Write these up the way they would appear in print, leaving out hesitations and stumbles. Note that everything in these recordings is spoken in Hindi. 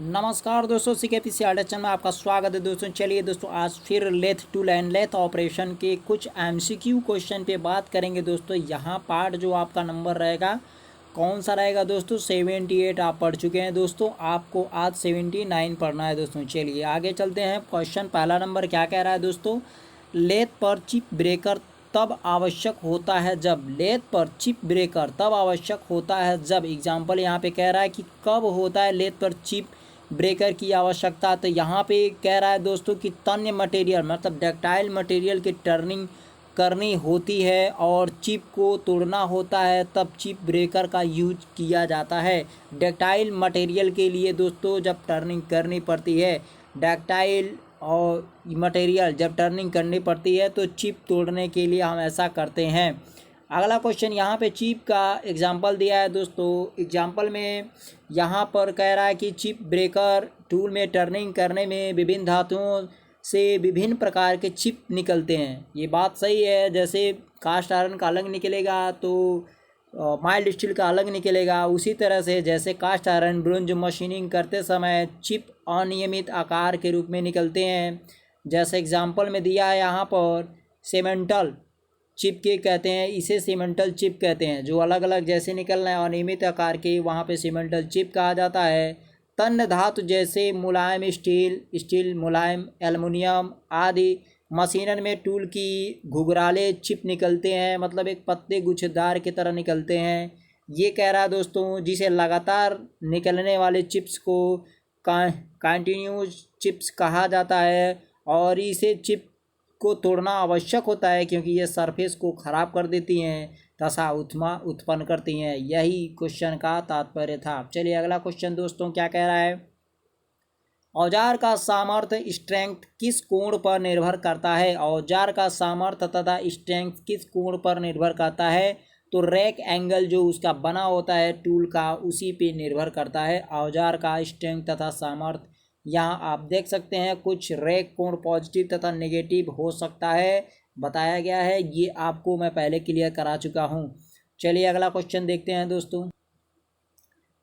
नमस्कार दोस्तों, CKPC चैनल में आपका स्वागत है दोस्तों। चलिए दोस्तों, आज फिर lathe tool and lathe operation के कुछ MCQ क्वेश्चन पे बात करेंगे दोस्तों। यहाँ पार्ट जो आपका नंबर रहेगा कौन सा रहेगा दोस्तों? 78 आप पढ़ चुके हैं दोस्तों, आपको आज 79 पढ़ना है दोस्तों। चलिए आगे चलते हैं। क्वेश्चन पहला नंबर क्या कह रहा है दोस्तों? लेथ पर चिप ब्रेकर तब आवश्यक होता है जब लेथ पर चिप ब्रेकर तब आवश्यक होता है जब एग्जाम्पल यहाँ पे कह रहा है कि कब होता है लेथ पर चिप ब्रेकर की आवश्यकता। तो यहाँ पे कह रहा है दोस्तों कि तन्य मटेरियल मतलब डक्टाइल मटेरियल की टर्निंग करनी होती है और चिप को तोड़ना होता है, तब चिप ब्रेकर का यूज किया जाता है। डक्टाइल मटेरियल के लिए दोस्तों जब टर्निंग करनी पड़ती है, डक्टाइल और मटेरियल जब टर्निंग करनी पड़ती है तो चिप तोड़ने के लिए हम ऐसा करते हैं। अगला क्वेश्चन यहाँ पे चिप का एग्जांपल दिया है दोस्तों। एग्जांपल में यहाँ पर कह रहा है कि चिप ब्रेकर टूल में टर्निंग करने में विभिन्न धातुओं से विभिन्न प्रकार के चिप निकलते हैं। ये बात सही है। जैसे कास्ट आयरन का अलग निकलेगा तो माइल्ड स्टील का अलग निकलेगा। उसी तरह से जैसे कास्ट आयरन ब्रोंज मशीनिंग करते समय चिप अनियमित आकार के रूप में निकलते हैं। जैसे एग्जांपल में दिया है यहाँ पर सीमेंटल चिप के कहते हैं, इसे सीमेंटल चिप कहते हैं। जो अलग अलग जैसे निकलना है अनियमित आकार के, वहाँ पे सीमेंटल चिप कहा जाता है। तन्य धातु जैसे मुलायम स्टील मुलायम एल्युमिनियम आदि मशीनन में टूल की घुघराले चिप निकलते हैं, मतलब एक पत्ते गुच्छेदार की तरह निकलते हैं। ये कह रहा है दोस्तों, जिसे लगातार निकलने वाले चिप्स को कंटिन्यूस चिप्स कहा जाता है और इसे चिप को तोड़ना आवश्यक होता है क्योंकि ये सरफेस को ख़राब कर देती हैं तथा उत्पन्न करती हैं। यही क्वेश्चन का तात्पर्य था। चलिए अगला क्वेश्चन दोस्तों क्या कह रहा है? औजार का सामर्थ्य स्ट्रेंथ किस कोण पर निर्भर करता है? औजार का सामर्थ्य तथा स्ट्रेंथ किस कोण पर निर्भर करता है? तो रैक एंगल जो उसका बना होता है टूल का, उसी पे निर्भर करता है औजार का स्ट्रेंथ तथा सामर्थ्य। यहाँ आप देख सकते हैं कुछ रैक कोण पॉजिटिव तथा नेगेटिव हो सकता है, बताया गया है। ये आपको मैं पहले क्लियर करा चुका हूँ। चलिए अगला क्वेश्चन देखते हैं दोस्तों।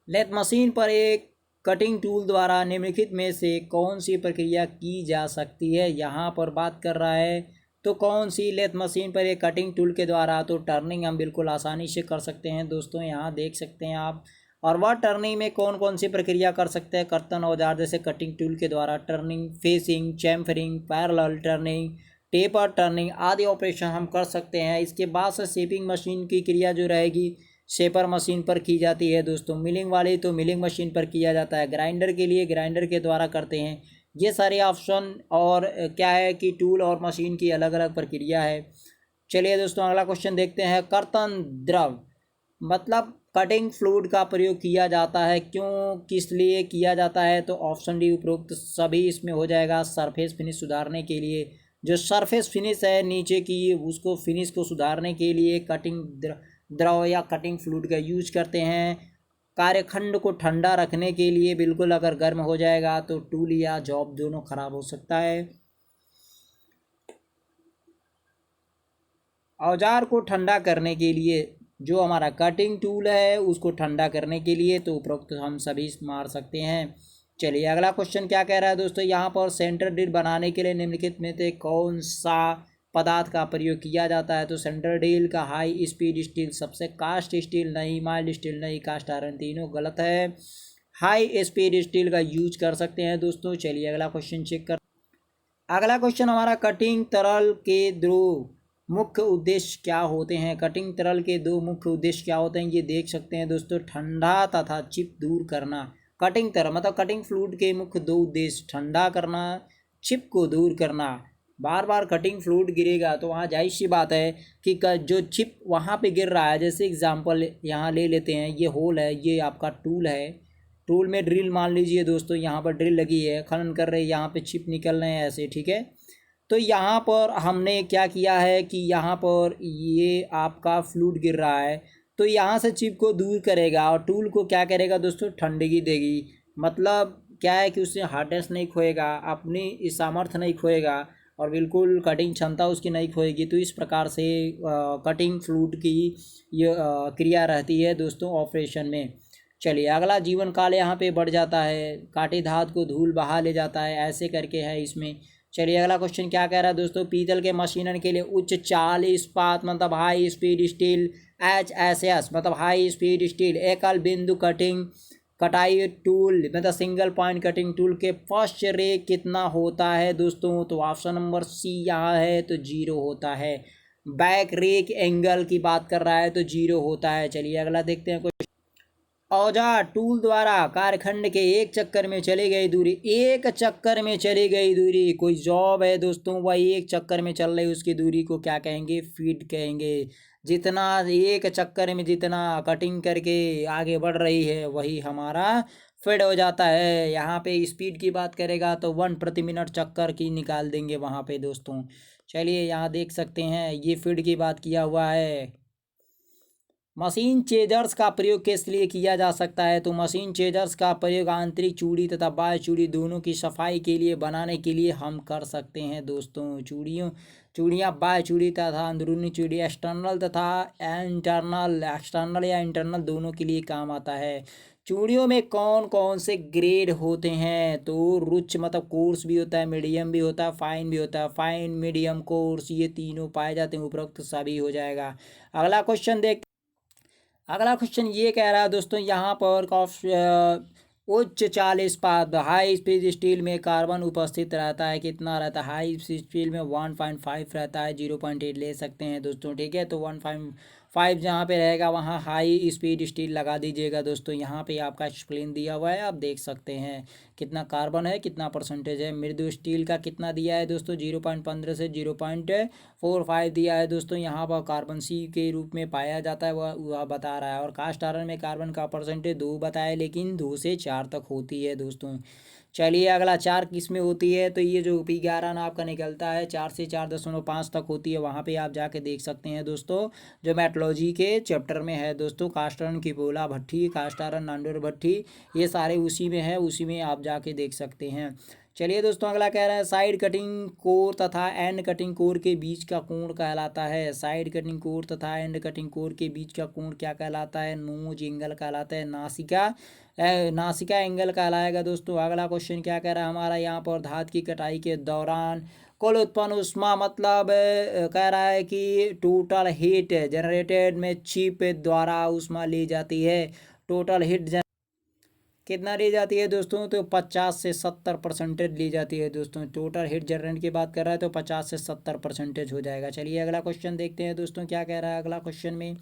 लेथ मशीन पर एक कटिंग टूल द्वारा निम्नलिखित में से कौन सी प्रक्रिया की जा सकती है? यहाँ पर बात कर रहा है तो कौन सी लेथ मशीन पर एक कटिंग टूल के द्वारा तो टर्निंग हम बिल्कुल आसानी से कर सकते हैं दोस्तों। यहाँ देख सकते हैं आप। और वह टर्निंग में कौन कौन सी प्रक्रिया कर सकते हैं? कर्तन औजार जैसे कटिंग टूल के द्वारा turning, facing, chamfering, parallel turning, taper turning आदि ऑपरेशन हम कर सकते हैं। इसके बाद से शेपिंग मशीन की क्रिया जो रहेगी शेपर मशीन पर की जाती है दोस्तों। मिलिंग वाली तो मिलिंग मशीन पर किया जाता है। ग्राइंडर के लिए ग्राइंडर के द्वारा करते हैं। ये सारे ऑप्शन और क्या है कि टूल और मशीन की अलग अलग प्रक्रिया है। चलिए दोस्तों अगला क्वेश्चन देखते हैं। कर्तन द्रव मतलब कटिंग फ्लूइड का प्रयोग किया जाता है, क्यों किस लिए किया जाता है? तो ऑप्शन डी उपरोक्त सभी इसमें हो जाएगा। सरफेस फिनिश सुधारने के लिए, जो सरफेस फिनिश है नीचे की उसको फिनिश को सुधारने के लिए कटिंग द्रव या कटिंग फ्लूइड का यूज करते हैं। कार्यखंड को ठंडा रखने के लिए, बिल्कुल अगर गर्म हो जाएगा तो टूल या जॉब दोनों खराब हो सकता है। औजार को ठंडा करने के लिए, जो हमारा कटिंग टूल है उसको ठंडा करने के लिए तो उपरोक्त हम सभी मार सकते हैं। चलिए अगला क्वेश्चन क्या कह रहा है दोस्तों? यहाँ पर सेंटर ड्रिल बनाने के लिए निम्नलिखित में से कौन सा पदार्थ का प्रयोग किया जाता है? तो सेंटर ड्रिल का हाई स्पीड स्टील सबसे, कास्ट स्टील नहीं, माइल्ड स्टील नहीं, कास्ट आयरन, तीनों गलत है। हाई स्पीड स्टील का यूज कर सकते हैं दोस्तों। चलिए अगला क्वेश्चन चेक कर। अगला क्वेश्चन हमारा कटिंग तरल के दो मुख्य उद्देश्य क्या होते हैं? कटिंग तरल के दो मुख्य उद्देश्य क्या होते हैं ये देख सकते हैं दोस्तों। ठंडा तथा चिप दूर करना। कटिंग तरल मतलब कटिंग फ्लूइड के मुख्य दो उद्देश्य ठंडा करना, चिप को दूर करना। बार बार कटिंग फ्लूइड गिरेगा तो वहाँ जाहिर सी बात है कि जो चिप वहाँ पे गिर रहा है, जैसे एग्जांपल यहाँ ले लेते हैं, ये होल है, ये आपका टूल है। टूल में ड्रिल मान लीजिए दोस्तों, यहाँ पर ड्रिल लगी है, खनन कर रहे हैं, यहाँ पे चिप निकल रहे हैं ऐसे, ठीक है। तो यहाँ पर हमने क्या किया है कि यहाँ पर ये आपका फ्लूइड गिर रहा है तो यहाँ से चिप को दूर करेगा और टूल को क्या करेगा दोस्तों? ठंडगी देगी। मतलब क्या है कि उससे हार्डनेस नहीं खोएगा, अपनी सामर्थ्य नहीं खोएगा और बिल्कुल कटिंग क्षमता उसकी नहीं खोएगी। तो इस प्रकार से कटिंग फ्लूइड की ये क्रिया रहती है दोस्तों ऑपरेशन में। चलिए अगला, जीवन काल यहाँ पे बढ़ जाता है, काटे धात को धूल बहा ले जाता है, ऐसे करके है इसमें। चलिए अगला क्वेश्चन क्या कह रहा है दोस्तों, पीतल के मशीनन के लिए उच्च चाल इस्पात मतलब हाई स्पीड स्टील, HSS मतलब हाई स्पीड स्टील, एकल बिंदु कटिंग कटाई टूल मतलब सिंगल पॉइंट कटिंग टूल के फर्स्ट रे कितना होता है दोस्तों, तो ऑप्शन नंबर सी यहाँ है तो 0 होता है। बैक रेक एंगल की बात कर रहा है तो 0 होता है। चलिए अगला देखते हैं। औजार टूल द्वारा कारखंड के एक चक्कर में चली गई दूरी, एक चक्कर में चली गई दूरी, कोई जॉब है दोस्तों वही एक चक्कर में चल रही, उसकी दूरी को क्या कहेंगे, फीट कहेंगे। जितना एक चक्कर में जितना कटिंग करके आगे बढ़ रही है वही हमारा फिट हो जाता है। यहाँ पे स्पीड की बात करेगा तो 1 प्रति मिनट चक्कर की निकाल देंगे वहाँ पे दोस्तों। चलिए यहाँ देख सकते हैं ये फीड की बात किया हुआ है। मशीन चेजर्स का प्रयोग किस लिए किया जा सकता है, तो मशीन चेजर्स का प्रयोग आंतरिक चूड़ी तथा बाह्य चूड़ी दोनों की सफाई के लिए बनाने के लिए हम कर सकते हैं दोस्तों। चूड़ियाँ बाह्य चूड़ी तथा अंदरूनी चूड़ी एक्सटर्नल तथा एक्सटर्नल या इंटरनल दोनों के लिए काम आता है। चूड़ियों में कौन कौन से ग्रेड होते हैं, तो रुच मतलब कोर्स भी होता है, मीडियम भी होता है, फाइन भी होता है। फाइन, मीडियम, कोर्स ये तीनों पाए जाते हैं, उपरोक्त सभी हो जाएगा। अगला क्वेश्चन देख, अगला क्वेश्चन ये कह रहा है दोस्तों, यहाँ पर उच्च 40 पाद हाई स्पीड स्टील में कार्बन उपस्थित रहता है, कितना रहता है, हाई स्पीड स्टील में 1.5 रहता है, 0.8 ले सकते हैं दोस्तों। ठीक है, तो 1.5 जहाँ पे रहेगा वहाँ हाई स्पीड स्टील लगा दीजिएगा दोस्तों। यहाँ पे आपका एक्सप्लेन दिया हुआ है, आप देख सकते हैं कितना कार्बन है, कितना परसेंटेज है। मृदु स्टील का कितना दिया है दोस्तों, 0.15 से 0.45 दिया है दोस्तों। यहाँ पर कार्बन सी के रूप में पाया जाता है वह बता रहा है। और कास्ट आयरन में कार्बन का परसेंटेज 2 बताया, लेकिन 2 से 4 तक होती है दोस्तों। चलिए अगला, 4 किस में होती है, तो ये जो P11 आपका निकलता है 4 से 4.5 तक होती है, वहाँ पे आप जाके देख सकते हैं दोस्तों। जो मेट्रोलॉजी के चैप्टर में है दोस्तों, कास्ट आयरन की पोला भट्ठी, कास्ट आयरन नांदोर भट्ठी, ये सारे उसी में है, उसी में आप जाके देख सकते हैं। चलिए दोस्तों अगला कह रहा है, साइड कटिंग कोर तथा एंड कटिंग कोर के बीच का कोण कहलाता है। साइड कटिंग कोर तथा एंड कटिंग कोर के बीच का कोण क्या कहलाता है, नोज एंगल कहलाता है, नासिका एंगल कहलाएगा दोस्तों। अगला क्वेश्चन क्या कह रहा है हमारा, यहाँ पर धात की कटाई के दौरान कुल उत्पन्न ऊष्मा मतलब कह रहा है कि टोटल हीट जनरेटेड में चिप द्वारा ऊष्मा ली जाती है। टोटल हीट कितना ली जाती है दोस्तों, तो 50 से 70% ली जाती है दोस्तों। टोटल हीट जनरेट की बात कर रहा है तो 50 से 70% हो जाएगा। चलिए अगला क्वेश्चन देखते हैं दोस्तों क्या कह रहा है अगला क्वेश्चन में।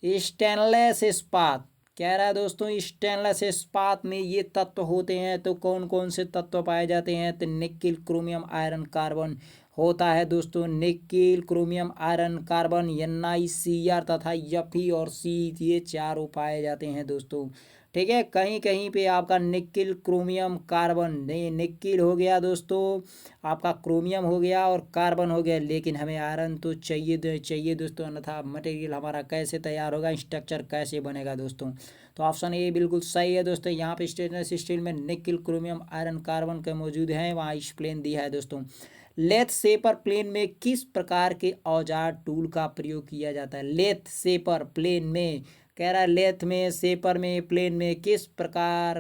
स्टेनलेस इस्पात कह रहा है दोस्तों, स्टेनलेस इस्पात में ये तत्व होते हैं, तो कौन कौन से तत्व पाए जाते हैं, तो निकिल, क्रोमियम, आयरन, कार्बन होता है दोस्तों। Nickel, chromium, iron, carbon, NiCr तथा Fe और C ये चारों पाए जाते हैं दोस्तों। ठीक है, कहीं कहीं पे आपका निकिल, क्रोमियम, कार्बन, निकिल हो गया दोस्तों, आपका क्रोमियम हो गया और कार्बन हो गया, लेकिन हमें आयरन तो चाहिए दोस्तों, अन्यथा मटेरियल हमारा कैसे तैयार होगा, स्ट्रक्चर कैसे बनेगा दोस्तों। तो ऑप्शन ए बिल्कुल सही है दोस्तों। यहाँ पे स्टेनलेस स्टील में निकिल, क्रोमियम, आयरन, कार्बन के मौजूद हैं, वहाँ एक्सप्लेन दिया है दोस्तों। लेथ सेपर प्लेन में किस प्रकार के औजार टूल का प्रयोग किया जाता है, लेथ सेपर प्लेन में कह रहा है, लेथ में, सेपर में, प्लेन में किस प्रकार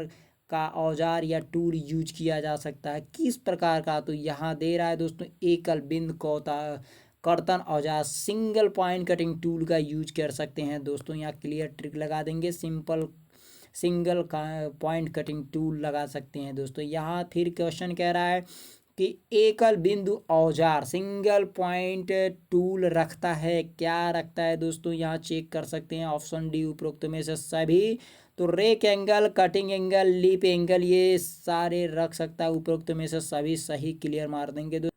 का औजार या टूल यूज किया जा सकता है, किस प्रकार का, तो यहाँ दे रहा है दोस्तों, एकल बिंद कौता कर्तन औजार, सिंगल पॉइंट कटिंग टूल का यूज कर सकते हैं दोस्तों। यहाँ क्लियर ट्रिक लगा देंगे, सिंगल पॉइंट कटिंग टूल लगा सकते हैं दोस्तों। यहाँ फिर क्वेश्चन कह रहा है कि एकल बिंदु औजार सिंगल पॉइंट टूल रखता है, क्या रखता है दोस्तों, यहाँ चेक कर सकते हैं। ऑप्शन डी उपरोक्त में से सभी, तो rake angle, cutting angle, lip angle ये सारे रख सकता है, उपरोक्त में से सभी सही, क्लियर मार देंगे दोस्तों।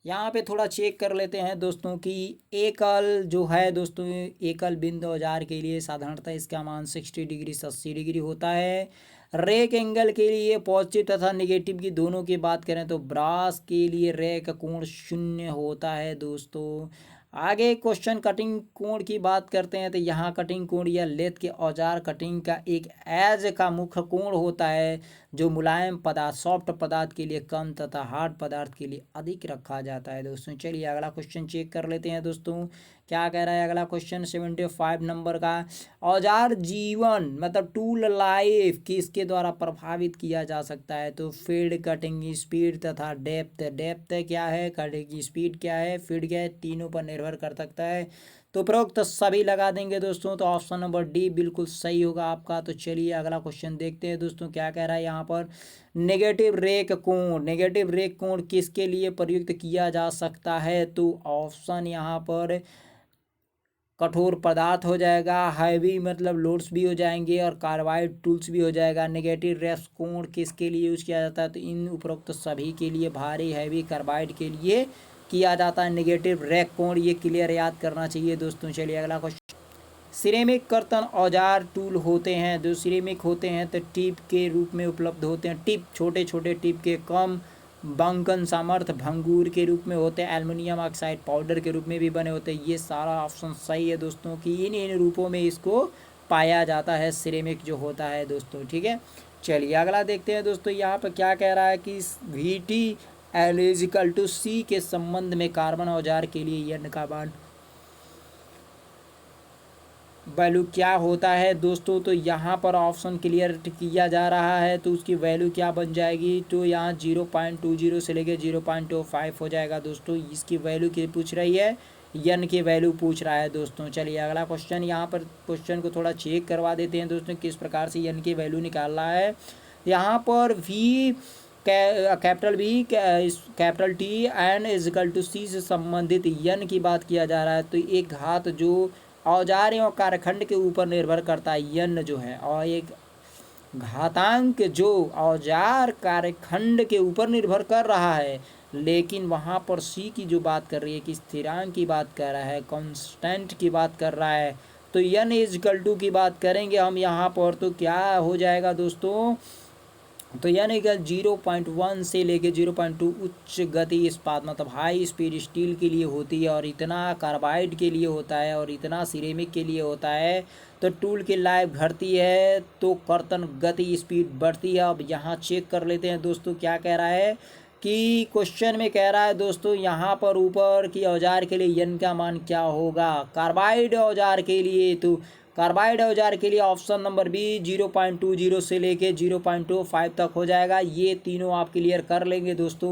यहाँ पे थोड़ा चेक कर लेते हैं दोस्तों कि एकल जो है दोस्तों, एकल बिंदु औजार के लिए साधारणतः इसका मान 60 डिग्री से 80 डिग्री होता है। रेक एंगल के लिए पॉजिटिव तथा नेगेटिव की दोनों की बात करें तो ब्रास के लिए रेक कोण 0 होता है दोस्तों। आगे क्वेश्चन कटिंग कोण की बात करते हैं, तो यहाँ कटिंग कोण या लेथ के औजार कटिंग का एक एज का मुख्य कोण होता है, जो मुलायम पदार्थ सॉफ्ट पदार्थ के लिए कम तथा हार्ड पदार्थ के लिए अधिक रखा जाता है दोस्तों। चलिए अगला क्वेश्चन चेक कर लेते हैं दोस्तों, क्या कह रहा है अगला क्वेश्चन 75 नंबर का। औजार जीवन मतलब टूल लाइफ किसके द्वारा प्रभावित किया जा सकता है? तो फीड, कटिंग स्पीड तथा डेप्थ। डेप्थ क्या है, कटिंग स्पीड क्या है, फीड क्या है, तीनों पर निर्भर कर सकता है। तो उपरोक्त सभी लगा देंगे दोस्तों, तो ऑप्शन नंबर डी बिल्कुल सही होगा आपका। तो चलिए अगला क्वेश्चन देखते हैं दोस्तों, क्या कह रहा है यहाँ पर। नेगेटिव रेक कोण, नेगेटिव रेक कोण किसके लिए प्रयुक्त किया जा सकता है? तो ऑप्शन यहाँ पर कठोर पदार्थ हो जाएगा, हैवी मतलब लोड्स भी हो जाएंगे, और कार्बाइड टूल्स भी हो जाएगा। नेगेटिव रेस कोण किसके लिए यूज किया जाता है? तो इन उपरोक्त सभी के लिए, भारी हैवी कार्बाइड के लिए किया जाता है नेगेटिव रेक कोण। ये क्लियर याद करना चाहिए दोस्तों। चलिए अगला क्वेश्चन। सिरेमिक कर्तन औजार टूल होते हैं, जो सिरेमिक होते हैं तो टिप के रूप में उपलब्ध होते हैं। टिप छोटे छोटे टिप के कम बंकन सामर्थ्य भंगूर के रूप में होते हैं, एल्युमिनियम ऑक्साइड पाउडर के रूप में भी बने होते हैं। ये सारा ऑप्शन सही है दोस्तों कि इन रूपों में इसको पाया जाता है, सिरेमिक जो होता है दोस्तों। ठीक है, चलिए अगला देखते हैं दोस्तों, यहाँ पर क्या कह रहा है कि VT = C के संबंध में कार्बन औजार के लिए यन का मान वैल्यू क्या होता है दोस्तों? तो यहाँ पर ऑप्शन क्लियर किया जा रहा है, तो उसकी वैल्यू क्या बन जाएगी? तो यहाँ 0.20 से लेके 0.25 हो जाएगा दोस्तों। इसकी वैल्यू की पूछ रही है, यन की वैल्यू पूछ रहा है दोस्तों। चलिए अगला क्वेश्चन, यहाँ पर क्वेश्चन को थोड़ा चेक करवा देते हैं दोस्तों, किस प्रकार से यन की वैल्यू निकाल रहा है। यहाँ पर कैपिटल T एन = C से संबंधित यन की बात किया जा रहा है। तो एक घात जो औजार एवं कार्यखंड के ऊपर निर्भर करता है यन जो है, और एक घातांक जो औजार कार्यखंड के ऊपर निर्भर कर रहा है, लेकिन वहाँ पर C की जो बात कर रही है कि स्थिरांक की बात कर रहा है, कांस्टेंट की बात कर रहा है, तो यन = की बात करेंगे हम यहाँ पर, तो क्या हो जाएगा दोस्तों? तो यानी कि 0.1 से लेके 0.2 उच्च गति इस्पात मतलब हाई स्पीड स्टील के लिए होती है, और इतना कार्बाइड के लिए होता है, और इतना सिरेमिक के लिए होता है। तो टूल की लाइफ घटती है तो कर्तन गति स्पीड बढ़ती है। अब यहाँ चेक कर लेते हैं दोस्तों, क्या कह रहा है कि क्वेश्चन में कह रहा है दोस्तों, यहाँ पर ऊपर की औजार के लिए यन का मान क्या होगा? कार्बाइड औजार के लिए, तो कार्बाइड औजार के लिए ऑप्शन नंबर बी 0.20 से लेके 0.25 तक हो जाएगा। ये तीनों आप क्लियर कर लेंगे दोस्तों।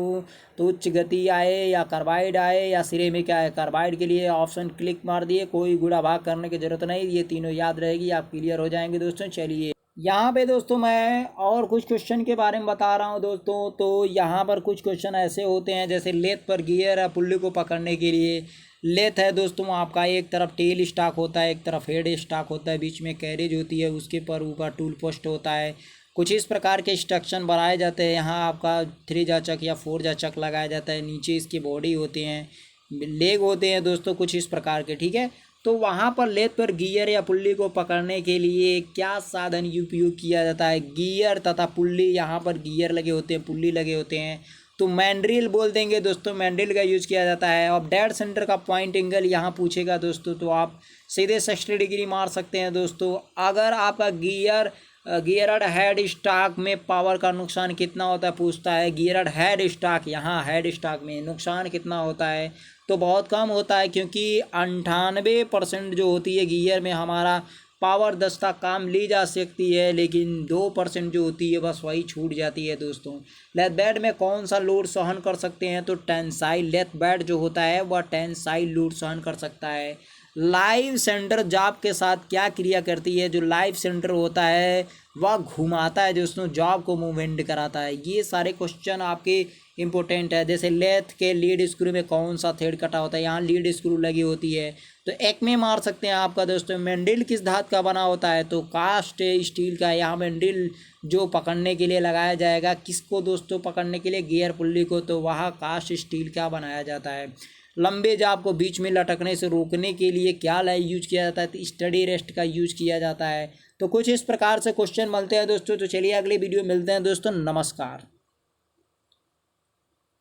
तो उच्च गति आए या कार्बाइड आए या सिरेमिक आए, कार्बाइड के लिए ऑप्शन क्लिक मार दिए, कोई गुणा भाग करने की जरूरत नहीं, ये तीनों याद रहेगी, आप क्लियर हो जाएंगे दोस्तों। चलिए यहाँ पे दोस्तों मैं और कुछ क्वेश्चन के बारे में बता रहा हूँ दोस्तों। तो यहाँ पर कुछ क्वेश्चन ऐसे होते हैं, जैसे लेथ पर गियर या पुल्ली को पकड़ने के लिए लेथ है दोस्तों आपका, एक तरफ टेल स्टॉक होता है, एक तरफ हेड स्टॉक होता है, बीच में कैरेज होती है, उसके पर ऊपर टूल पोस्ट होता है। कुछ इस प्रकार के इंस्ट्रक्शन बनाए जाते हैं। यहाँ आपका 3 जाचक या 4 जाचक लगाया जाता है, नीचे इसकी बॉडी होते हैं, लेग होते हैं दोस्तों कुछ इस प्रकार के। ठीक है, तो वहाँ पर लेथ पर गियर या पुल्ली को पकड़ने के लिए क्या साधन उपयोग किया जाता है? गियर तथा पुल्ली, यहाँ पर गियर लगे होते हैं, पुल्ली लगे होते हैं, तो मैंड्रिल बोल देंगे दोस्तों, मैंड्रिल का यूज़ किया जाता है। अब डेड सेंटर का पॉइंट एंगल यहाँ पूछेगा दोस्तों, तो आप सीधे 60 डिग्री मार सकते हैं दोस्तों। अगर आपका गियरड हेड स्टॉक में पावर का नुकसान कितना होता है पूछता है, गियरड हेड स्टॉक, यहाँ हेड स्टॉक में नुकसान कितना होता है? तो बहुत कम होता है, क्योंकि 98% जो होती है गियर में हमारा पावर दस्ता काम ली जा सकती है, लेकिन 2% जो होती है बस वही छूट जाती है दोस्तों। लेथ बेड में कौन सा लोड सहन कर सकते हैं? तो टेंसाइल लेथ बेड जो होता है वह टेंसाइल लोड सहन कर सकता है। लाइव सेंटर जॉब के साथ क्या क्रिया करती है? जो लाइव सेंटर होता है वह घुमाता है दोस्तों, जॉब को मूवमेंट कराता है। ये सारे क्वेश्चन आपके इंपॉर्टेंट है। जैसे लेथ के लीड स्क्रू में कौन सा थ्रेड कटा होता है, यहाँ लीड स्क्रू लगी होती है, तो एक में मार सकते हैं आपका दोस्तों। मैंडिल किस धातु का बना होता है? तो कास्ट स्टील का। यहाँ मैंडिल जो पकड़ने के लिए लगाया जाएगा, किसको दोस्तों पकड़ने के लिए? गियर पुल्ली को, तो वहाँ कास्ट स्टील का बनाया जाता है। लंबे जाब को बीच में लटकने से रोकने के लिए क्या यूज किया जाता है? तो स्टडी रेस्ट का यूज किया जाता है। तो कुछ इस प्रकार से क्वेश्चन मिलते हैं दोस्तों। तो चलिए अगली वीडियो मिलते हैं दोस्तों, नमस्कार।